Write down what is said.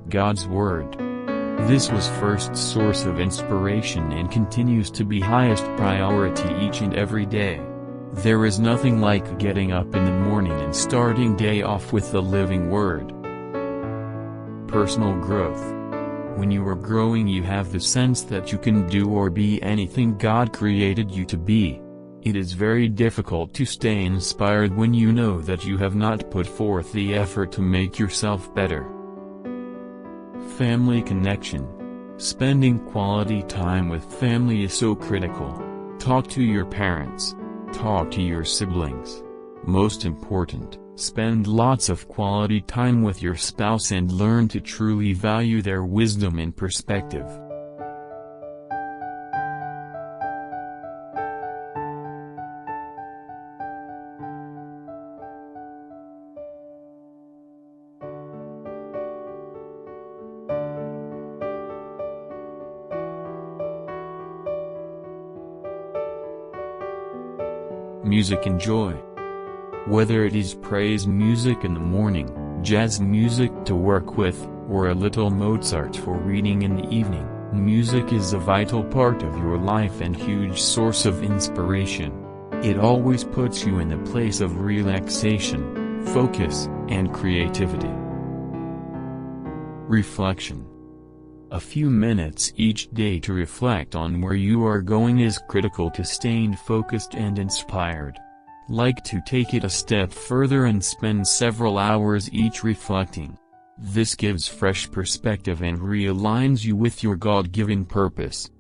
God's Word. This was first source of inspiration and continues to be highest priority each and every day. There is nothing like getting up in the morning and starting day off with the living Word. Personal growth. When you are growing, you have the sense that you can do or be anything God created you to be. It is very difficult to stay inspired when you know that you have not put forth the effort to make yourself better. Family connection. Spending quality time with family is so critical. Talk to your parents. Talk to your siblings. Most important, spend lots of quality time with your spouse and learn to truly value their wisdom and perspective. Music and joy. Whether it is praise music in the morning, jazz music to work with, or a little Mozart for reading in the evening, music is a vital part of your life and huge source of inspiration. It always puts you in a place of relaxation, focus, and creativity. Reflection. A few minutes each day to reflect on where you are going is critical to staying focused and inspired. Like to take it a step further and spend several hours each reflecting. This gives fresh perspective and realigns you with your God-given purpose.